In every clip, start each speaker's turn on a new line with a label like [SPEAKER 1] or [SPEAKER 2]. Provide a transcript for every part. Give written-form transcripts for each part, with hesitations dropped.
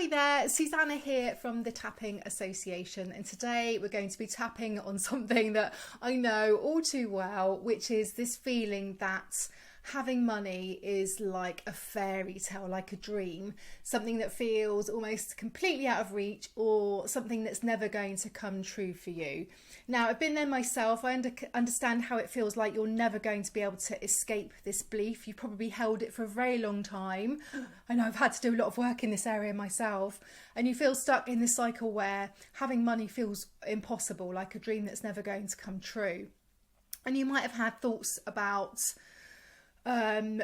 [SPEAKER 1] Hi there, Suzannah here from the Tapping Association, and today we're going to be tapping on something that I know all too well, which is this feeling that having money is like a fairy tale, like a dream, something that feels almost completely out of reach or something that's never going to come true for you. Now, I've been there myself. I understand how it feels like you're never going to be able to escape this belief. You've probably held it for a very long time. I know I've had to do a lot of work in this area myself, and you feel stuck in this cycle where having money feels impossible, like a dream that's never going to come true. And you might have had thoughts about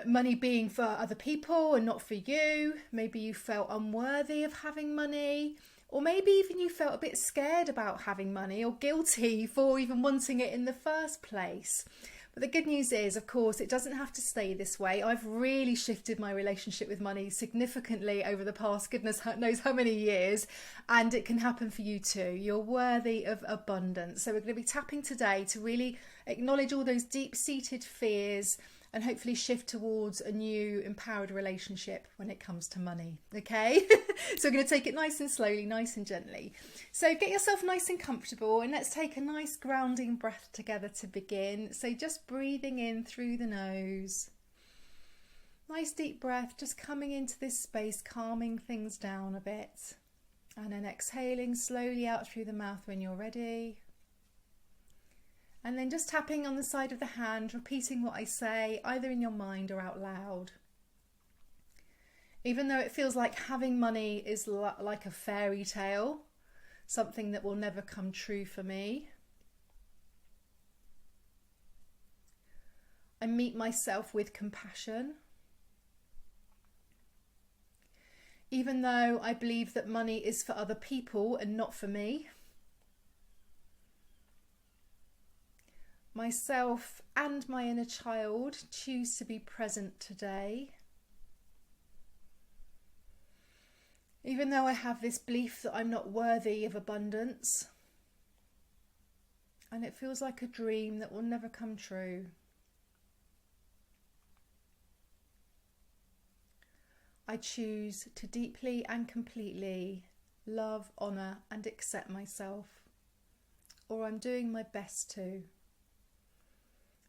[SPEAKER 1] money being for other people and not for you. Maybe you felt unworthy of having money, or maybe even you felt a bit scared about having money or guilty for even wanting it in the first place. But the good news is, of course, it doesn't have to stay this way. I've really shifted my relationship with money significantly over the past goodness knows how many years, and it can happen for you too. You're worthy of abundance. So we're going to be tapping today to really acknowledge all those deep-seated fears and hopefully shift towards a new empowered relationship when it comes to money, okay? So we're going to take it nice and slowly, nice and gently. So get yourself nice and comfortable, and let's take a nice grounding breath together to begin. So just breathing in through the nose. Nice deep breath, just coming into this space, calming things down a bit. And then exhaling slowly out through the mouth when you're ready. And then just tapping on the side of the hand, repeating what I say, either in your mind or out loud. Even though it feels like having money is like a fairy tale, something that will never come true for me, I meet myself with compassion. Even though I believe that money is for other people and not for me, myself and my inner child choose to be present today. Even though I have this belief that I'm not worthy of abundance, and it feels like a dream that will never come true, I choose to deeply and completely love, honour and accept myself, or I'm doing my best to.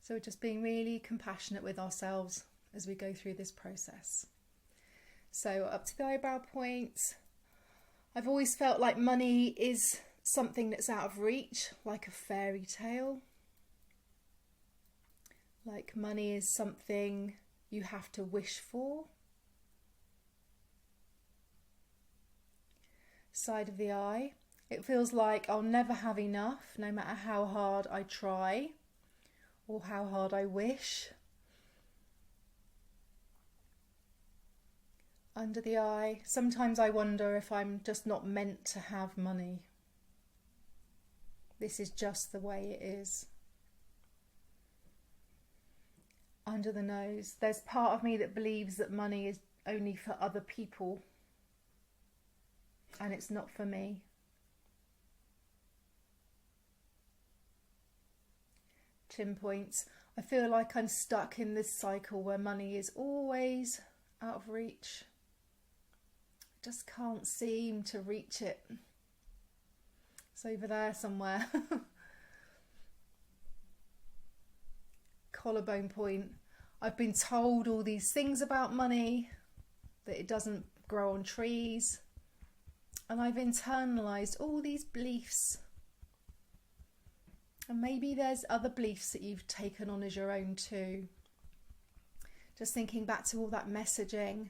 [SPEAKER 1] So we're just being really compassionate with ourselves as we go through this process. So up to the eyebrow point. I've always felt like money is something that's out of reach, like a fairy tale. Like money is something you have to wish for. Side of the eye. It feels like I'll never have enough, no matter how hard I try or how hard I wish. Under the eye, sometimes I wonder if I'm just not meant to have money. This is just the way it is. Under the nose, there's part of me that believes that money is only for other people and it's not for me. Chin points. I feel like I'm stuck in this cycle where money is always out of reach. I just can't seem to reach it. It's over there somewhere. Collarbone point. I've been told all these things about money, that it doesn't grow on trees, and I've internalized all these beliefs. And maybe there's other beliefs that you've taken on as your own too. Just thinking back to all that messaging.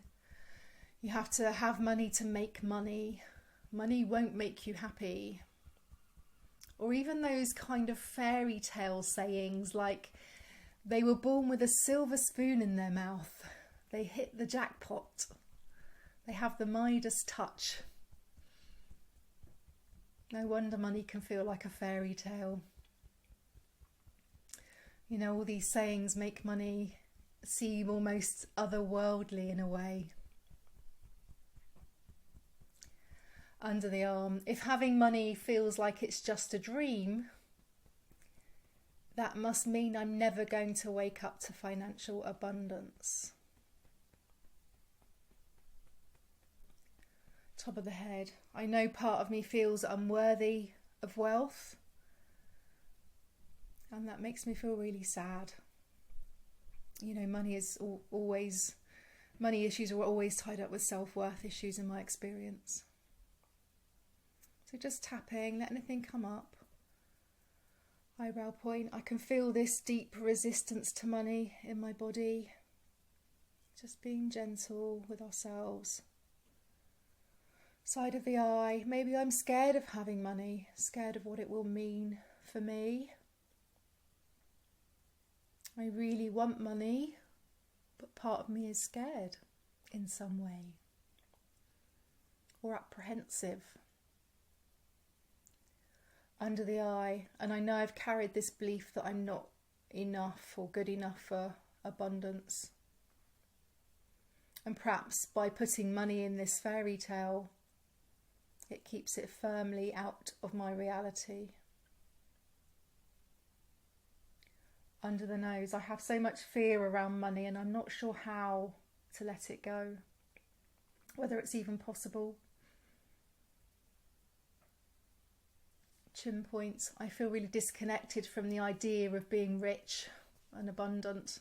[SPEAKER 1] You have to have money to make money. Money won't make you happy. Or even those kind of fairy tale sayings like, they were born with a silver spoon in their mouth. They hit the jackpot. They have the mindest touch. No wonder money can feel like a fairy tale. You know, all these sayings make money seem almost otherworldly in a way. Under the arm, if having money feels like it's just a dream, that must mean I'm never going to wake up to financial abundance. Top of the head. I know part of me feels unworthy of wealth, and that makes me feel really sad. You know, money issues are always tied up with self-worth issues in my experience. So just tapping, let anything come up. Eyebrow point. I can feel this deep resistance to money in my body. Just being gentle with ourselves. Side of the eye. Maybe I'm scared of having money, scared of what it will mean for me. I really want money, but part of me is scared in some way or apprehensive. Under the eye, and I know I've carried this belief that I'm not enough or good enough for abundance. And perhaps by putting money in this fairy tale, it keeps it firmly out of my reality. Under the nose, I have so much fear around money and I'm not sure how to let it go, whether it's even possible. Chin point, I feel really disconnected from the idea of being rich and abundant.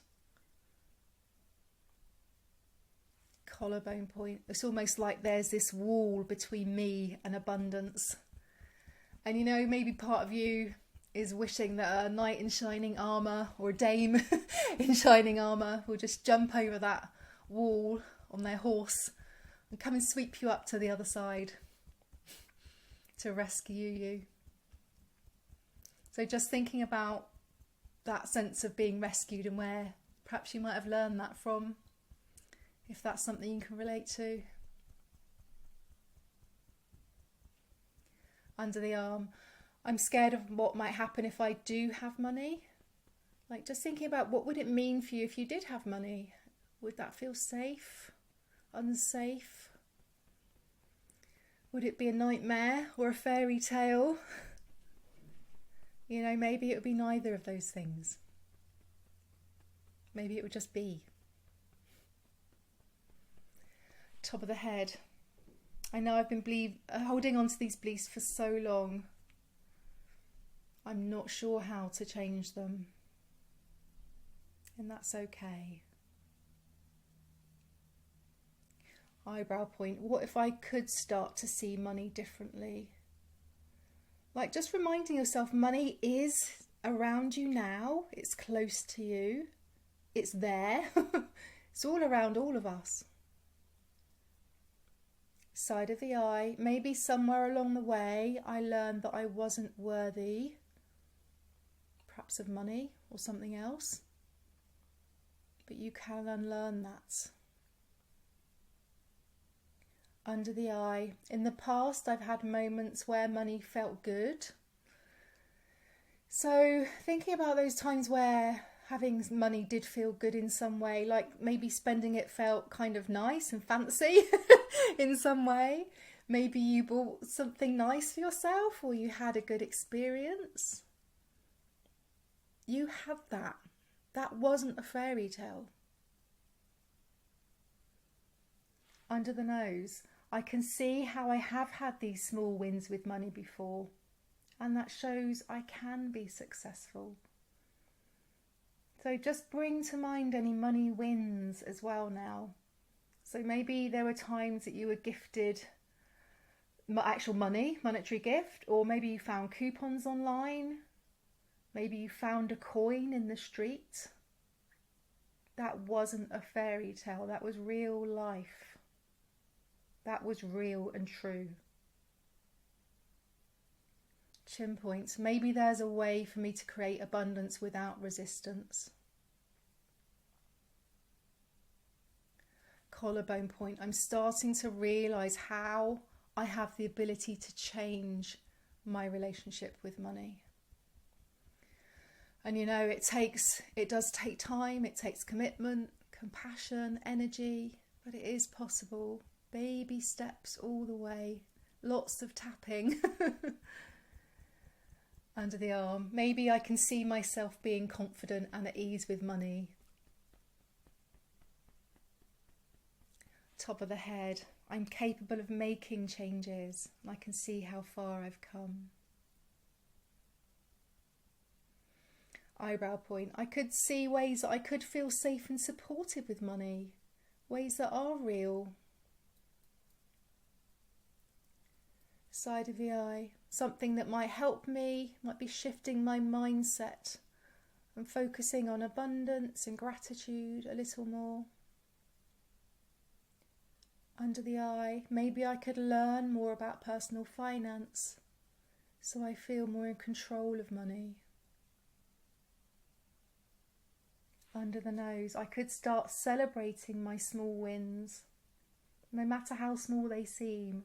[SPEAKER 1] Collarbone point, it's almost like there's this wall between me and abundance. And you know, maybe part of you is wishing that a knight in shining armour or a dame in shining armour will just jump over that wall on their horse and come and sweep you up to the other side to rescue you. So just thinking about that sense of being rescued and where perhaps you might have learned that from, if that's something you can relate to. Under the arm, I'm scared of what might happen if I do have money. Like just thinking about what would it mean for you if you did have money? Would that feel safe? Unsafe? Would it be a nightmare or a fairy tale? You know, maybe it would be neither of those things. Maybe it would just be. Top of the head. I know I've been holding on to these beliefs for so long. I'm not sure how to change them. And that's okay. Eyebrow point. What if I could start to see money differently? Like just reminding yourself money is around you now. It's close to you. It's there. It's all around all of us. Side of the eye. Maybe somewhere along the way I learned that I wasn't worthy, perhaps of money or something else. But you can unlearn that. Under the eye. In the past, I've had moments where money felt good. So thinking about those times where having money did feel good in some way, like maybe spending it felt kind of nice and fancy in some way. Maybe you bought something nice for yourself or you had a good experience. You had that. That wasn't a fairy tale. Under the nose. I can see how I have had these small wins with money before, and that shows I can be successful. So just bring to mind any money wins as well now. So maybe there were times that you were gifted actual money, monetary gift, or maybe you found coupons online. Maybe you found a coin in the street. That wasn't a fairy tale, that was real life. That was real and true. Chin points. Maybe there's a way for me to create abundance without resistance. Collarbone point. I'm starting to realise how I have the ability to change my relationship with money. And you know, it does take time, it takes commitment, compassion, energy, but it is possible. Baby steps all the way. Lots of tapping. Under the arm. Maybe I can see myself being confident and at ease with money. Top of the head. I'm capable of making changes. I can see how far I've come. Eyebrow point. I could see ways that I could feel safe and supported with money. Ways that are real. Side of the eye. Something that might help me, might be shifting my mindset and focusing on abundance and gratitude a little more. Under the eye, maybe I could learn more about personal finance so I feel more in control of money. Under the nose, I could start celebrating my small wins, no matter how small they seem.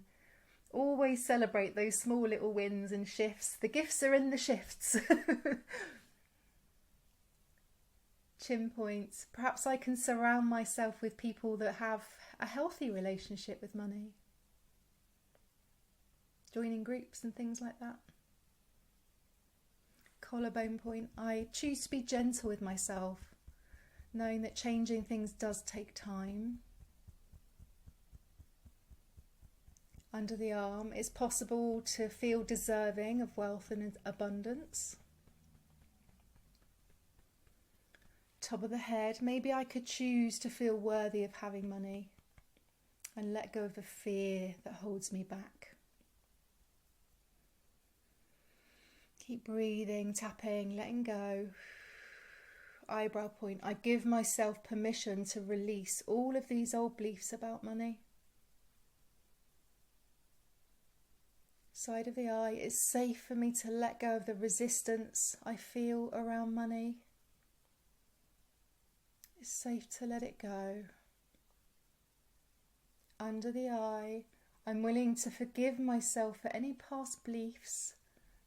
[SPEAKER 1] Always celebrate those small little wins and shifts. The gifts are in the shifts. Chin points. Perhaps I can surround myself with people that have a healthy relationship with money. Joining groups and things like that. Collarbone point. I choose to be gentle with myself, knowing that changing things does take time. Under the arm, it's possible to feel deserving of wealth and abundance. Top of the head, maybe I could choose to feel worthy of having money and let go of the fear that holds me back. Keep breathing, tapping, letting go. Eyebrow point, I give myself permission to release all of these old beliefs about money. Side of the eye, it's safe for me to let go of the resistance I feel around money. It's safe to let it go. Under the eye, I'm willing to forgive myself for any past beliefs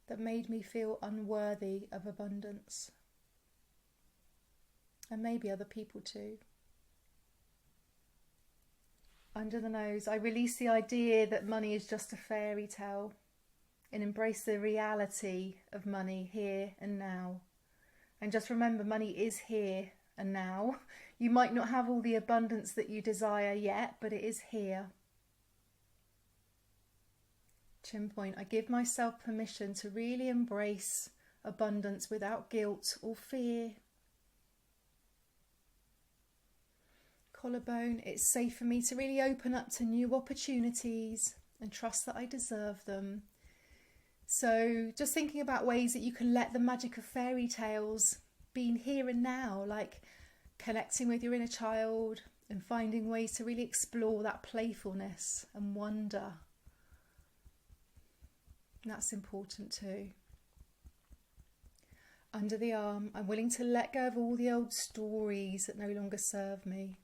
[SPEAKER 1] that made me feel unworthy of abundance. And maybe other people too. Under the nose, I release the idea that money is just a fairy tale and embrace the reality of money here and now. And just remember, money is here and now. You might not have all the abundance that you desire yet, but it is here. Chin point, I give myself permission to really embrace abundance without guilt or fear. Collarbone, it's safe for me to really open up to new opportunities and trust that I deserve them. So just thinking about ways that you can let the magic of fairy tales be here and now, like connecting with your inner child and finding ways to really explore that playfulness and wonder. And that's important too. Under the arm, I'm willing to let go of all the old stories that no longer serve me,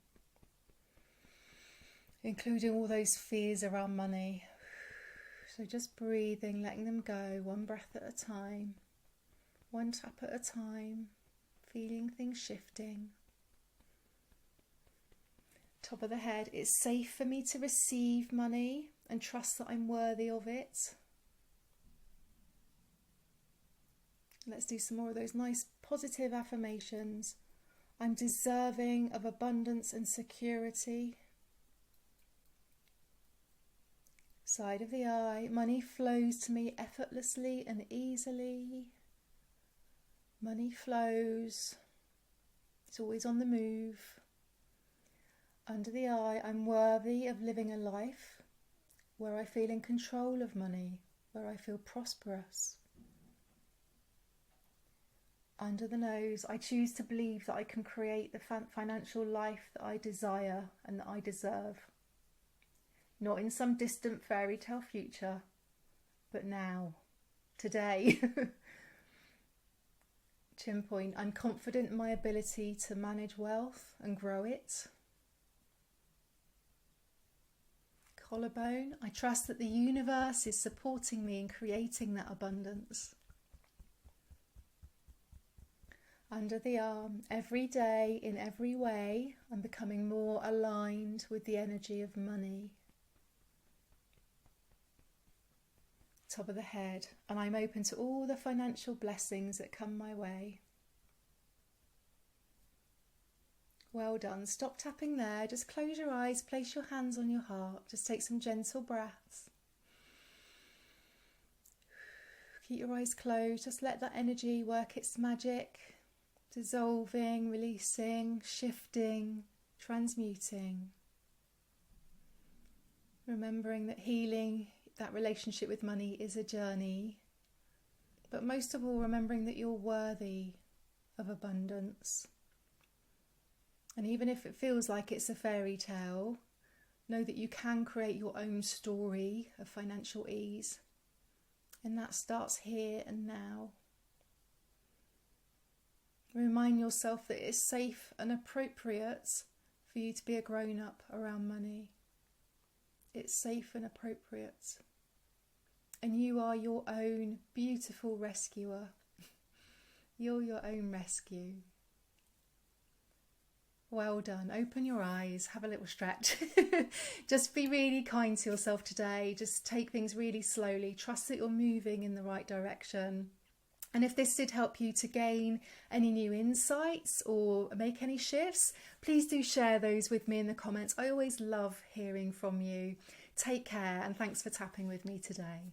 [SPEAKER 1] including all those fears around money. So just breathing, letting them go, one breath at a time, one tap at a time, feeling things shifting. Top of the head, it's safe for me to receive money and trust that I'm worthy of it. Let's do some more of those nice positive affirmations. I'm deserving of abundance and security. Side of the eye, money flows to me effortlessly and easily. Money flows. It's always on the move. Under the eye, I'm worthy of living a life where I feel in control of money, where I feel prosperous. Under the nose, I choose to believe that I can create the financial life that I desire and that I deserve. Not in some distant fairy tale future, but now, today. Chin point, I'm confident in my ability to manage wealth and grow it. Collarbone, I trust that the universe is supporting me in creating that abundance. Under the arm, every day, in every way, I'm becoming more aligned with the energy of money. Top of the head, and I'm open to all the financial blessings that come my way. Well done. Stop tapping there. Just close your eyes, place your hands on your heart. Just take some gentle breaths. Keep your eyes closed. Just let that energy work its magic. Dissolving, releasing, shifting, transmuting. Remembering that healing that relationship with money is a journey. But most of all, remembering that you're worthy of abundance. And even if it feels like it's a fairy tale, know that you can create your own story of financial ease. And that starts here and now. Remind yourself that it's safe and appropriate for you to be a grown-up around money. It's safe and appropriate. And you are your own beautiful rescuer. You're your own rescue. Well done. Open your eyes, have a little stretch. Just be really kind to yourself today. Just take things really slowly. Trust that you're moving in the right direction. And if this did help you to gain any new insights or make any shifts, please do share those with me in the comments. I always love hearing from you. Take care, and thanks for tapping with me today.